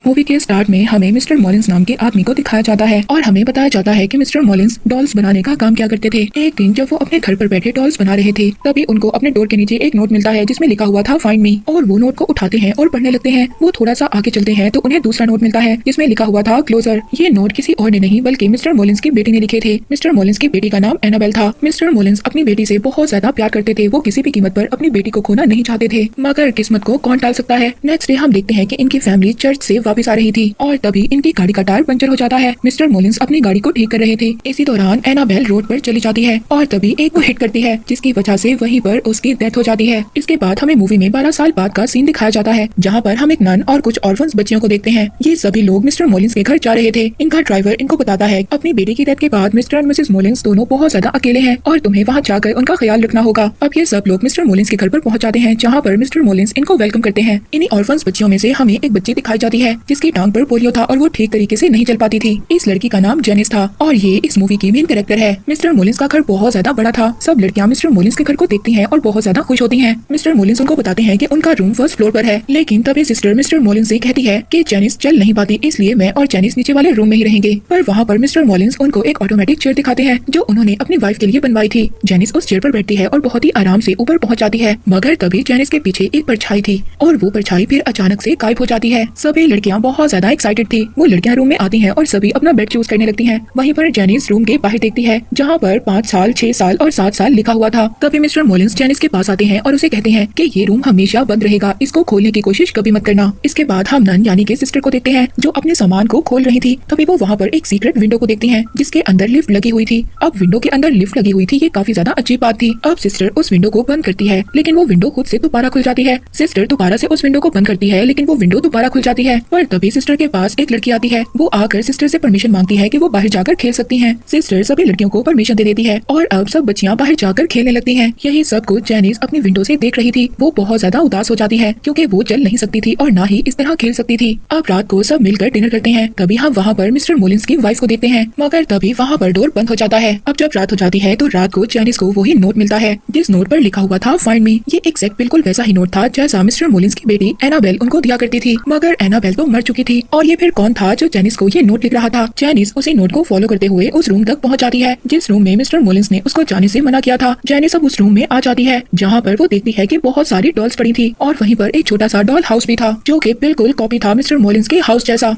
Movie के start में हमें मिस्टर मॉलिन्स नाम के आदमी को दिखाया जाता है और हमें बताया जाता है कि मिस्टर मॉलिन्स डॉल्स बनाने का काम क्या करते थे। एक दिन जब वो अपने घर पर बैठे डॉल्स बना रहे थे तभी उनको अपने डोर के नीचे एक नोट मिलता है जिसमें लिखा हुआ था फाइंड मी, और वो नोट को उठाते हैं और पढ़ने लगते हैं। वो थोड़ा सा आगे चलते हैं तो उन्हें दूसरा नोट मिलता है जिसमें लिखा हुआ था क्लोजर। ये नोट किसी और ने नहीं बल्कि मिस्टर मॉलिन्स की बेटी ने लिखे थे। मिस्टर मॉलिन्स की बेटी का नाम एनाबेल था। मिस्टर मॉलिन्स अपनी बेटी से बहुत ज्यादा प्यार करते थे। वो किसी भी कीमत पर अपनी बेटी को खोना नहीं चाहते थे, मगर किस्मत को कौन टाल सकता है। नेक्स्ट डे हम देखते हैं कि इनकी फैमिली चर्च से वापस आ रही थी और तभी इनकी गाड़ी का टायर पंचर हो जाता है। मिस्टर मॉलिन्स अपनी गाड़ी को ठीक कर रहे थे। इसी दौरान एनाबेल रोड पर चली जाती है और तभी एक को हिट करती है जिसकी वजह से वहीं पर उसकी डेथ हो जाती है। इसके बाद हमें मूवी में 12 साल बाद का सीन दिखाया जाता है जहाँ पर हम एक नन और कुछ ऑर्फन्स बच्चियों को देखते हैं। ये सभी लोग मिस्टर मॉलिन्स के घर जा रहे थे। इनका ड्राइवर इनको बताता है अपनी बेटी की डेथ के बाद मिस्टर और मिसेस मॉलिन्स दोनों बहुत ज्यादा अकेले हैं और तुम्हें वहाँ जाकर उनका ख्याल रखना होगा। अब ये सब लोग मिस्टर मॉलिन्स के घर पर पहुँच जाते हैं जहाँ पर मिस्टर मॉलिन्स इनको वेलकम करते हैं। इन्हीं ऑर्फन्स बच्चियों में से हमें एक बच्ची दिखाई जाती है जिसकी टांग पर पोलियो था और वो ठीक तरीके से नहीं चल पाती थी। इस लड़की का नाम जेनिस था और ये इस मूवी की मेन कैरेक्टर है। मिस्टर मॉलिन्स का घर बहुत ज्यादा बड़ा था। सब लड़कियां मिस्टर मॉलिन्स के घर को देखती हैं और बहुत ज्यादा खुश होती हैं। मिस्टर मॉलिन्स उनको बताते हैं कि उनका रूम फर्स्ट फ्लोर पर है, लेकिन तभी सिस्टर मिस्टर मॉलिन्स से कहती है कि जेनिस चल नहीं पाती, इसलिए मैं और जेनिस नीचे वाले रूम में ही रहेंगे। पर वहाँ पर मिस्टर मॉलिन्स उनको एक ऑटोमेटिक चेयर दिखाते हैं जो उन्होंने अपनी वाइफ के लिए बनवाई थी। जेनिस उस चेयर पर बैठती है और बहुत ही आराम से ऊपर पहुँच जाती है, मगर तभी जेनिस के पीछे एक परछाई थी और वो परछाई फिर अचानक से गायब हो जाती है। सभी लड़कियां बहुत ज्यादा एक्साइटेड थी। वो लड़कियां रूम में आती हैं और सभी अपना बेड चूज करने लगती हैं। वहीं पर जेनिस रूम के बाहर देखती है जहाँ पर 5 साल, 6 साल और 7 साल लिखा हुआ था। तभी मिस्टर मॉलिन्स जेनिस के पास आते हैं और उसे कहते हैं कि ये रूम हमेशा बंद रहेगा, इसको खोलने की कोशिश कभी मत करना। इसके बाद हम नन यानी कि सिस्टर को देखते हैं जो अपने सामान को खोल रही थी। तभी वो वहाँ पर एक सीक्रेट विंडो को देखती हैं जिसके अंदर लिफ्ट लगी हुई थी। अब विंडो के अंदर लिफ्ट लगी हुई थी, ये काफी ज्यादा अच्छी बात थी। अब सिस्टर उस विंडो को बंद करती है लेकिन वो विंडो खुद से दोबारा खुल जाती है। सिस्टर दोबारा से उस विंडो को बंद करती है लेकिन वो विंडो दोबारा खुल जाती है। पर तभी सिस्टर के पास एक लड़की आती है। वो आकर सिस्टर से परमिशन मांगती है कि वो बाहर जाकर खेल सकती हैं। सिस्टर सभी लड़कियों को परमिशन दे देती है और अब सब बच्चियां बाहर जाकर खेलने लगती हैं। यही सब कुछ जेनिस अपनी विंडो से देख रही थी। वो बहुत ज्यादा उदास हो जाती है क्योंकि वो चल नहीं सकती थी और ना ही इस तरह खेल सकती थी। अब रात को सब मिलकर डिनर करते हैं। तभी हम वहाँ पर मिस्टर मॉलिन्स की वाइफ को देखते हैं, मगर तभी वहाँ पर डोर बंद हो जाता है। अब जब रात हो जाती है तो रात को जेनिस को वही नोट मिलता है जिस नोट पर लिखा हुआ था फाइंड मी। ये एग्जैक्ट बिल्कुल वैसा ही नोट था जैसा मिस्टर मॉलिन्स की बेटी एनाबेल उनको दिया करती थी, मगर एनाबेल तो मर चुकी थी। और ये फिर कौन था जो जेनिस को ये नोट लिख रहा था। जेनिस उसी नोट को फॉलो करते हुए उस रूम तक पहुंच जाती है जिस रूम में मिस्टर मॉलिन्स ने उसको जाने से मना किया था। जेनिस अब उस रूम में आ जाती है जहाँ पर वो देखती है कि बहुत सारी डॉल्स पड़ी थी और वहीं पर एक छोटा सा डॉल हाउस भी था जो कि बिल्कुल कॉपी था मिस्टर मॉलिन्स के हाउस जैसा।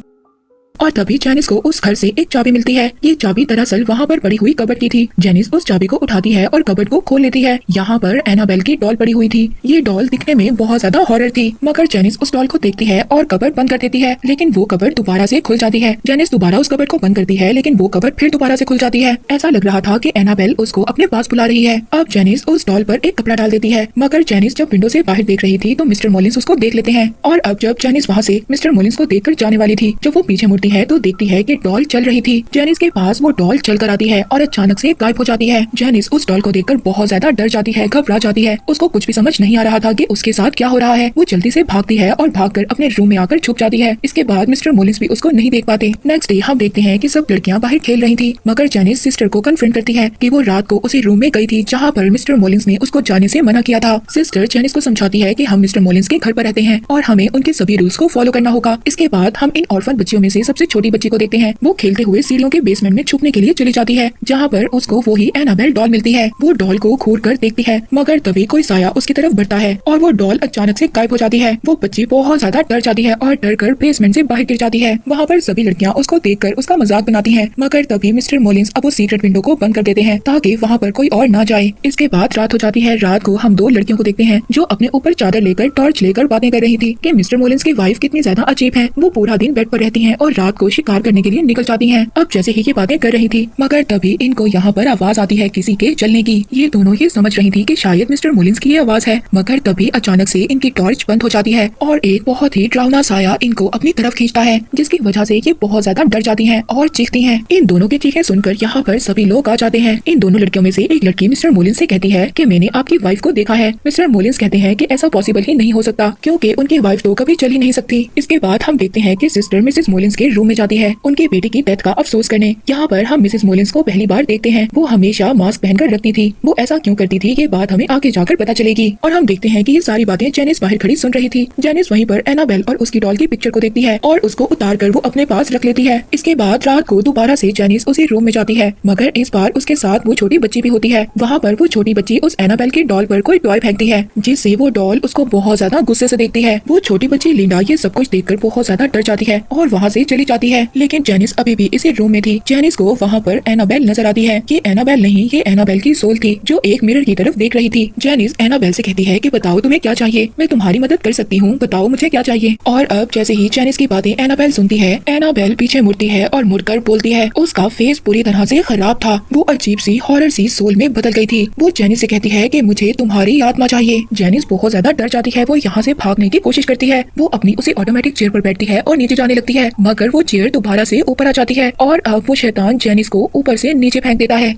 और तभी जेनिस को उस घर से एक चाबी मिलती है। ये चाबी दरअसल वहाँ पर पड़ी हुई कबर्ड की थी। जेनिस उस चाबी को उठाती है और कबर्ड को खोल लेती है। यहाँ पर एनाबेल की डॉल पड़ी हुई थी। ये डॉल दिखने में बहुत ज्यादा हॉरर थी, मगर जेनिस उस डॉल को देखती है और कबर्ड बंद कर देती है, लेकिन वो कबर्ड दोबारा से खुल जाती है। जेनिस दोबारा उस कबर्ड को बंद करती है लेकिन वो कबर्ड फिर दोबारा से खुल जाती है। ऐसा लग रहा था कि एनाबेल उसको अपने पास बुला रही है। अब जेनिस उस डॉल पर एक कपड़ा डाल देती है, मगर जेनिस जब विंडो से बाहर देख रही थी तो मिस्टर मॉलिन्स उसको देख लेते हैं। और अब जब जेनिस वहाँ से मिस्टर मॉलिन्स को देखकर जाने वाली थी, जब वो पीछे मुड़ती है तो देखती है कि डॉल चल रही थी। जेनिस के पास वो डॉल चल कर आती है और अचानक से गायब हो जाती है। जेनिस उस डॉल को देखकर बहुत ज्यादा डर जाती है, घबरा जाती है। उसको कुछ भी समझ नहीं आ रहा था कि उसके साथ क्या हो रहा है। वो जल्दी से भागती है और भागकर अपने रूम में आकर छुप जाती है। इसके बाद मिस्टर मॉलिन्स भी उसको नहीं देख पाते। नेक्स्ट डे हम देखते हैं कि सब लड़कियां बाहर खेल रही थी, मगर जेनिस सिस्टर को कन्फ्रंट करती है कि वो रात को उसी रूम में गई थी जहाँ पर मिस्टर मॉलिन्स ने उसको जाने से मना किया था। सिस्टर जेनिस को समझाती है कि हम मिस्टर मॉलिन्स के घर पर रहते हैं और हमें उनके सभी रूल्स को फॉलो करना होगा। इसके बाद हम इन ऑर्फन बच्चियों में से सबसे छोटी बच्ची को देखते हैं। वो खेलते हुए सीढ़ियों के बेसमेंट में छुपने के लिए चली जाती है जहाँ पर उसको वही एनाबेल डॉल मिलती है। वो डॉल को घूर कर देखती है, मगर तभी कोई साया उसकी तरफ बढ़ता है और वो डॉल अचानक से गायब हो जाती है। वो बच्ची बहुत ज्यादा डर जाती है और डर कर बेसमेंट से बाहर गिर जाती है। वहाँ पर सभी लड़कियाँ उसको देखकर उसका मजाक बनाती हैं, मगर तभी मिस्टर मॉलिन्स अब वो सीक्रेट विंडो को बंद कर देते हैं ताकि वहाँ पर कोई और ना जाए। इसके बाद रात हो जाती है। रात को हम 2 लड़कियों को देखते हैं जो अपने ऊपर चादर लेकर टॉर्च लेकर बातें कर रही थी कि मिस्टर मॉलिन्स की वाइफ कितनी ज्यादा अजीब है। वो पूरा दिन बेड पर रहती हैं और रात को शिकार करने के लिए निकल जाती हैं। अब जैसे ही ये बातें कर रही थी, मगर तभी इनको यहाँ पर आवाज आती है किसी के चलने की। ये दोनों ये समझ रही थी कि शायद मिस्टर मॉलिन्स की ये आवाज है, मगर तभी अचानक से इनकी टॉर्च बंद हो जाती है और एक बहुत ही डरावना साया इनको अपनी तरफ खींचता है, जिसकी वजह से ये बहुत ज्यादा डर जाती हैं और चीखती हैं। इन दोनों की चीखें सुनकर यहाँ पर सभी लोग आ जाते हैं। इन दोनों लड़कियों में से एक लड़की मिस्टर मॉलिन्स से कहती है कि मैंने आपकी वाइफ को देखा है। मिस्टर मॉलिन्स कहते हैं कि ऐसा पॉसिबल ही नहीं हो सकता क्योंकि उनकी वाइफ तो कभी चल ही नहीं सकती। इसके बाद हम देखते हैं कि सिस्टर मिसेस मॉलिन्स के रूम में जाती है उनकी बेटी की डेथ का अफसोस करने। यहाँ पर हम मिसेस मोलिन्स को पहली बार देखते हैं। वो हमेशा मास्क पहनकर रखती थी। वो ऐसा क्यों करती थी ये बात हमें आगे जाकर पता चलेगी। और हम देखते हैं कि ये सारी बातें जेनिस बाहर खड़ी सुन रही थी। जेनिस वहीं पर एनाबेल और उसकी डॉल की पिक्चर को देखती है और उसको उतार कर वो अपने पास रख लेती है। इसके बाद रात को दोबारा से जेनिस उसी रूम में जाती है, मगर इस बार उसके साथ वो छोटी बच्ची भी होती है। वहाँ पर वो छोटी बच्ची उस एनाबेल की डॉल पर कोई टॉय फेंकती है, जिससे वो डॉल उसको बहुत ज्यादा गुस्से से देखती है। वो छोटी बच्ची लिंडा ये सब कुछ देखकर बहुत ज्यादा डर जाती है और वहाँ से चली जाती है। लेकिन जेनिस अभी भी इसी रूम में थी। जेनिस को वहाँ पर एनाबेल नजर आती है। ये एनाबेल नहीं, ये एनाबेल की सोल थी जो एक मिरर की तरफ देख रही थी। जेनिस एनाबेल से कहती है कि बताओ तुम्हें क्या चाहिए, मैं तुम्हारी मदद कर सकती हूँ, बताओ मुझे क्या चाहिए। और अब जैसे ही जेनिस की बातें एनाबेल सुनती है, एनाबेल पीछे मुड़ती है और मुड़कर बोलती है। उसका फेस पूरी तरह से खराब था। वो अजीब सी हॉरर सी सोल में बदल गई थी। वो जेनिस से कहती है कि मुझे तुम्हारी आत्मा चाहिए। जेनिस बहुत ज्यादा डर जाती है। वो यहाँ से भागने की कोशिश करती है। वो अपनी उसी ऑटोमेटिक चेयर पर बैठती है और नीचे जाने लगती है, मगर वो चेयर दोबारा से ऊपर आ जाती है और अब वो शैतान जेनिस को ऊपर से नीचे फेंक देता है।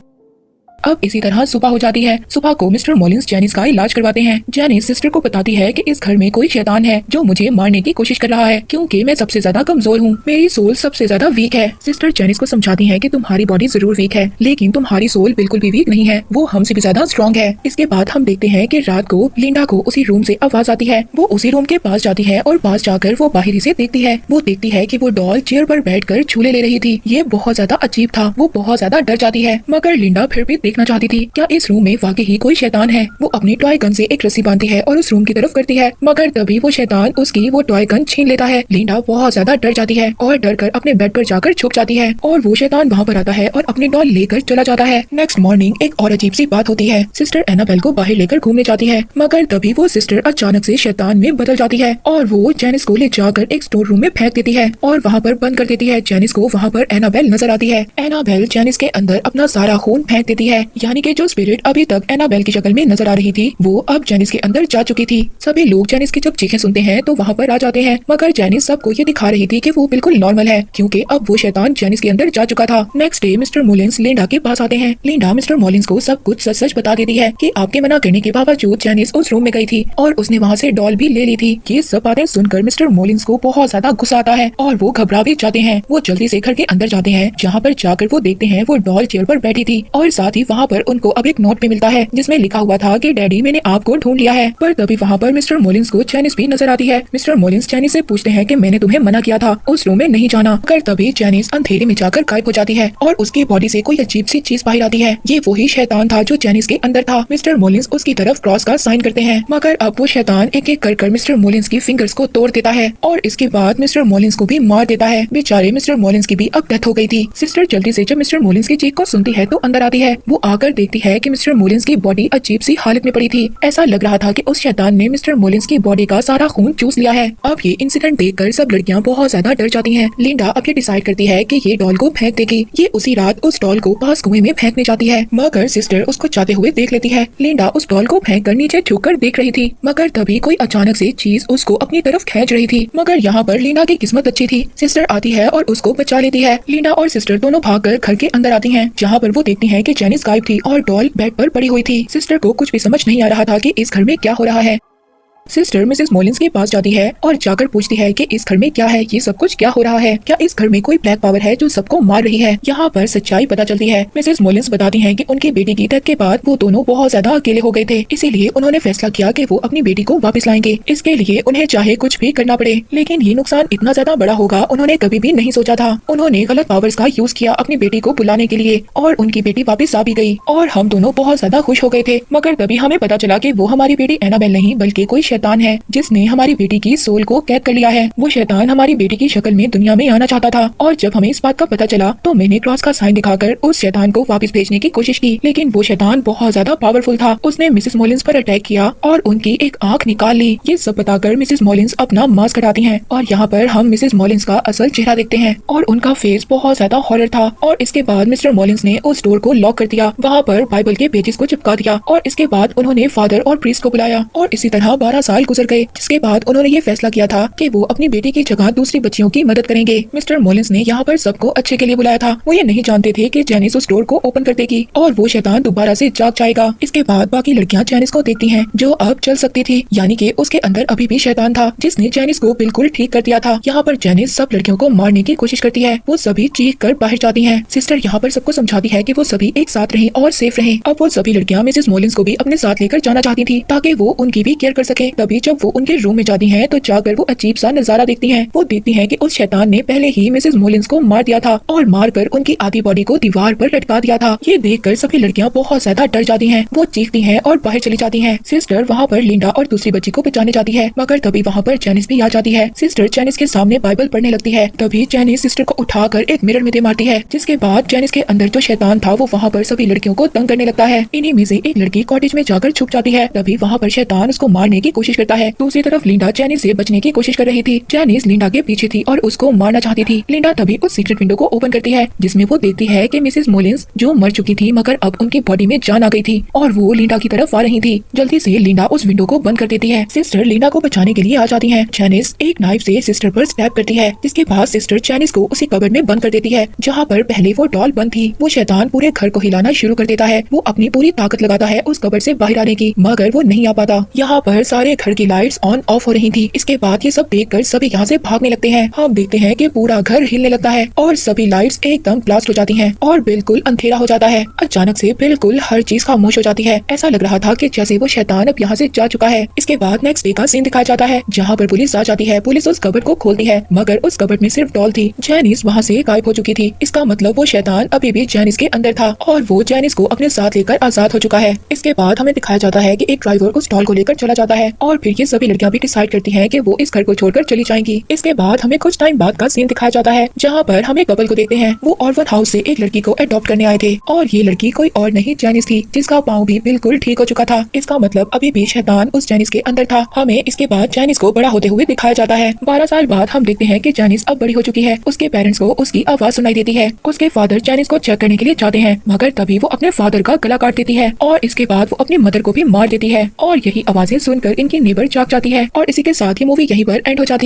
अब इसी तरह सुबह हो जाती है। सुबह को मिस्टर मोलिन्स जेनिस का इलाज करवाते हैं। जेनिस सिस्टर को बताती है कि इस घर में कोई शैतान है जो मुझे मारने की कोशिश कर रहा है, क्योंकि मैं सबसे ज्यादा कमजोर हूँ, मेरी सोल सबसे ज्यादा वीक है। सिस्टर जेनिस को समझाती है कि तुम्हारी बॉडी जरूर वीक है, लेकिन तुम्हारी सोल बिल्कुल भी वीक नहीं है, वो हमसे भी ज्यादा स्ट्रॉन्ग है। इसके बाद हम देखते हैं कि रात को लिंडा को उसी रूम से आवाज आती है। वो उसी रूम के पास जाती है और पास जाकर वो बाहरी से देखती है। वो देखती है कि वो डॉल चेयर पर बैठकर झूले ले रही थी। ये बहुत ज्यादा अजीब था। वो बहुत ज्यादा डर जाती है, मगर लिंडा फिर भी देखना चाहती थी क्या इस रूम में वाकई ही कोई शैतान है। वो अपनी टॉय गन से एक रस्सी बांधती है और उस रूम की तरफ करती है, मगर तभी वो शैतान उसकी वो टॉय गन छीन लेता है। लिंडा बहुत ज्यादा डर जाती है और डर कर अपने बेड पर जाकर छुप जाती है और वो शैतान वहाँ पर आता है और अपनी डॉल लेकर चला जाता है। नेक्स्ट मॉर्निंग एक और अजीब सी बात होती है। सिस्टर एनाबेल को बाहर लेकर घूमने जाती है, मगर तभी वो सिस्टर अचानक से शैतान में बदल जाती है और वो जेनिस को ले जाकर एक स्टोर रूम में फेंक देती है और वहाँ पर बंद कर देती है। जेनिस को वहाँ पर एनाबेल नजर आती है। एनाबेल जेनिस के अंदर अपना सारा खून फेंक देती है, यानी कि जो स्पिरिट अभी तक एनाबेल की शक्ल में नजर आ रही थी वो अब जेनिस के अंदर जा चुकी थी। सभी लोग जेनिस की जब चीखें सुनते हैं तो वहाँ पर आ जाते हैं, मगर जेनिस सबको ये दिखा रही थी कि वो बिल्कुल नॉर्मल है, क्योंकि अब वो शैतान जेनिस के अंदर जा चुका था। नेक्स्ट डे मिस्टर मोलिन्स लिंडा के पास आते हैं। लिंडा मिस्टर मोलिन्स को सब कुछ सच सच बता देती है कि आपके मना करने के बावजूद जेनिस उस रूम में गई थी और उसने वहाँ से डॉल भी ले ली थी। ये सब बातें सुनकर मिस्टर मोलिन्स को बहुत ज्यादा गुस्सा आता है और वो घबरा भी जाते हैं। वो जल्दी से घर के अंदर जाते हैं, जहाँ पर जाकर वो देखते हैं वो डॉल चेयर पर बैठी थी और साथ ही वहाँ पर उनको अब एक नोट भी मिलता है जिसमें लिखा हुआ था कि डैडी मैंने आपको ढूंढ लिया है। पर तभी वहाँ पर मिस्टर मोलिन्स को जेनिस भी नजर आती है। मिस्टर मोलिन्स जेनिस से पूछते हैं कि मैंने तुम्हें मना किया था उस रूम में नहीं जाना, कर तभी जेनिस अंधेरे में जाकर गायब हो जाती है और उसकी बॉडी से कोई अजीब सी चीज बाहर आती है। ये वही शैतान था जो जेनिस के अंदर था। मिस्टर मोलिन्स उसकी तरफ क्रॉस का साइन करते हैं, मगर अब वो शैतान एक एक कर मिस्टर मोलिन्स की फिंगर्स को तोड़ देता है और इसके बाद मिस्टर मोलिन्स को भी मार देता है। बेचारे मिस्टर मोलिन्स की भी अब डेथ हो गई थी। सिस्टर जल्दी से जब मिस्टर मोलिन्स की चीख को सुनती है तो अंदर आती है। वो आकर देखती है कि मिस्टर मोलिन्स की बॉडी अजीब सी हालत में पड़ी थी। ऐसा लग रहा था कि उस शैतान ने मिस्टर मोलिन्स की बॉडी का सारा खून चूस लिया है। अब ये इंसिडेंट देखकर सब लड़कियां बहुत ज्यादा डर जाती हैं। लिंडा अब ये डिसाइड करती है कि ये डॉल को फेंक देगी। ये उसी रात उस डॉल को पास कुएं में फेंकने जाती है, मगर सिस्टर उसको जाते हुए देख लेती है। लिंडा उस डॉल को फेंक कर नीचे झुककर देख रही थी, मगर तभी कोई अचानक से चीज उसको अपनी तरफ खींच रही थी। मगर यहाँ पर लिंडा की किस्मत अच्छी थी। सिस्टर आती है और उसको बचा लेती है। लिंडा और सिस्टर दोनों भागकर घर के अंदर आती हैं, जहाँ पर वो देखती हैं कि जेनिस गायब थी और डॉल बेड पर पड़ी हुई थी। सिस्टर को कुछ भी समझ नहीं आ रहा था कि इस घर में क्या हो रहा है। सिस्टर मिसेस मोलिन्स के पास जाती है और जाकर पूछती है कि इस घर में क्या है, ये सब कुछ क्या हो रहा है, क्या इस घर में कोई ब्लैक पावर है जो सबको मार रही है। यहाँ पर सच्चाई पता चलती है। मिसेस मोलिन्स बताती हैं कि उनकी बेटी की डेथ के बाद वो दोनों बहुत ज्यादा अकेले हो गए थे, इसीलिए उन्होंने फैसला किया कि वो अपनी बेटी को वापस लाएंगे। इसके लिए उन्हें चाहे कुछ भी करना पड़े, लेकिन ये नुकसान इतना ज्यादा बड़ा होगा उन्होंने कभी भी नहीं सोचा था। उन्होंने गलत पावर्स का यूज किया अपनी बेटी को बुलाने के लिए और उनकी बेटी वापस आ भी गई और हम दोनों बहुत ज्यादा खुश हो गए थे। मगर तभी हमें पता चला कि वो हमारी बेटी एनाबेल नहीं बल्कि कोई शैतान है जिसने हमारी बेटी की सोल को कैद कर लिया है। वो शैतान हमारी बेटी की शक्ल में दुनिया में आना चाहता था और जब हमें इस बात का पता चला तो मैंने क्रॉस का साइन दिखाकर उस शैतान को वापस भेजने की कोशिश की, लेकिन वो शैतान बहुत ज्यादा पावरफुल था। उसने मिसेस मोलिन्स पर अटैक किया और उनकी एक आंख निकाल ली। ये सब बताकर मिसेस मोलिन्स अपना मास्क हटाती हैं और यहाँ पर हम मिसेस मोलिन्स का असल चेहरा देखते हैं और उनका फेस बहुत ज्यादा हॉरर था। और इसके बाद मिस्टर मोलिन्स ने उस डोर को लॉक कर दिया, वहाँ पर बाइबल के पेजेस को चिपका दिया और इसके बाद उन्होंने फादर और प्रीस्ट को बुलाया और इसी तरह 12 साल गुजर गए, जिसके बाद उन्होंने ये फैसला किया था कि वो अपनी बेटी की जगह दूसरी बच्चियों की मदद करेंगे। मिस्टर मॉलिन्स ने यहाँ पर सबको अच्छे के लिए बुलाया था। वो ये नहीं जानते थे कि जेनिस उस डोर को ओपन कर देगी और वो शैतान दोबारा से जाग जाएगा। इसके बाद बाकी लड़कियाँ जेनिस को देखती हैं, जो अब चल सकती थी, यानी कि उसके अंदर अभी भी शैतान था, जिसने जेनिस को बिल्कुल ठीक कर दिया था। यहाँ पर जेनिस सब लड़कियों को मारने की कोशिश करती है। वो सभी चीख कर बाहर जाती हैं। सिस्टर यहाँ पर सबको समझाती है कि वो सभी एक साथ रहें और सेफ रहें। अब वो सभी लड़कियाँ मिसेस मॉलिन्स को भी अपने साथ लेकर जाना चाहती थी, ताकि वो उनकी भी केयर कर सके। तभी जब वो उनके रूम में जाती हैं, तो जाकर वो अजीब सा नजारा देखती हैं। वो देखती हैं कि उस शैतान ने पहले ही मिसेस मॉलिन्स को मार दिया था और मारकर उनकी आधी बॉडी को दीवार पर लटका दिया था। ये देखकर सभी लड़कियाँ बहुत ज्यादा डर जाती हैं। वो चीखती हैं और बाहर चली जाती हैं। सिस्टर वहाँ पर लिंडा और दूसरी बच्ची को बचाने जाती है, मगर तभी वहाँ पर जेनिस भी आ जाती है। सिस्टर जेनिस के सामने बाइबल पढ़ने लगती है। तभी जेनिस सिस्टर को उठाकर एक मिरर में दे मारती है, जिसके बाद जेनिस के अंदर जो शैतान था वो वहाँ पर सभी लड़कियों को तंग करने लगता है। इन्हीं में से एक लड़की कॉटेज में जाकर छुप जाती है। तभी वहाँ पर शैतान उसको मारने की कोशिश करता है। दूसरी तरफ लिंडा जेनिस से बचने की कोशिश कर रही थी। जेनिस लिंडा के पीछे थी और उसको मारना चाहती थी। लिंडा तभी उस सीक्रेट विंडो को ओपन करती है, जिसमें वो देखती है कि मिसेस मॉलिन्स जो मर चुकी थी, मगर अब उनकी बॉडी में जान आ गई थी और वो लिंडा की तरफ आ रही थी। जल्दी से लिंडा उस विंडो को बंद कर देती है। सिस्टर लिंडा को बचाने के लिए आ जाती है। जेनिस एक नाइफ से सिस्टर पर स्टैब करती है, जिसके बाद सिस्टर जेनिस को उसी कबर्ड में बंद कर देती है, जहाँ पर पहले वो डॉल बंद थी। वो शैतान पूरे घर को हिलाना शुरू कर देता है। वो अपनी पूरी ताकत लगाता है उस कबर्ड से बाहर आने की, मगर वो नहीं आ पाता। यहाँ पर सारे घर की लाइट्स ऑन ऑफ हो रही थी। इसके बाद ये सब देखकर सभी यहाँ से भागने लगते हैं। हम देखते हैं कि पूरा घर हिलने लगता है और सभी लाइट्स एकदम ब्लास्ट हो जाती हैं और बिल्कुल अंधेरा हो जाता है। अचानक से बिल्कुल हर चीज खामोश हो जाती है। ऐसा लग रहा था कि जैसे वो शैतान अब यहाँ से जा चुका है। इसके बाद नेक्स्ट डे का सीन दिखाया जाता है, जहाँ पर पुलिस आ जाती है। पुलिस उस कबर्ड को खोलती है, मगर उस कबर्ड में सिर्फ डॉल थी। जेनिस वहाँ से गायब हो चुकी थी। इसका मतलब वो शैतान अभी भी जेनिस के अंदर था और वो जेनिस को अपने साथ लेकर आजाद हो चुका है। इसके बाद हमें दिखाया जाता है कि एक ड्राइवर उस डॉल को लेकर चला जाता है और फिर ये सभी लड़कियां भी डिसाइड करती हैं कि वो इस घर को छोड़कर चली जाएंगी। इसके बाद हमें कुछ टाइम बाद का सीन दिखाया जाता है, जहाँ पर हम एक कपल को देखते हैं। वो ऑर्फन हाउस से एक लड़की को अडॉप्ट करने आए थे और ये लड़की कोई और नहीं जेनिस थी, जिसका पाँव भी बिल्कुल ठीक हो चुका था। इसका मतलब अभी भी शैतान उस जेनिस के अंदर था। हमें इसके बाद जेनिस को बड़ा होते हुए दिखाया जाता है। 12 साल बाद हम देखते हैं कि जेनिस अब बड़ी हो चुकी है। उसके पेरेंट्स को उसकी आवाज सुनाई देती है। उसके फादर जेनिस को चेक करने के लिए जाते हैं, मगर तभी वो अपने फादर का गला काट देती है और इसके बाद वो अपनी मदर को भी मार देती है और यही आवाजें सुनकर इनकी नेबर जाग जाती है और इसी के साथ ये मूवी यहीं पर एंड हो जाती है।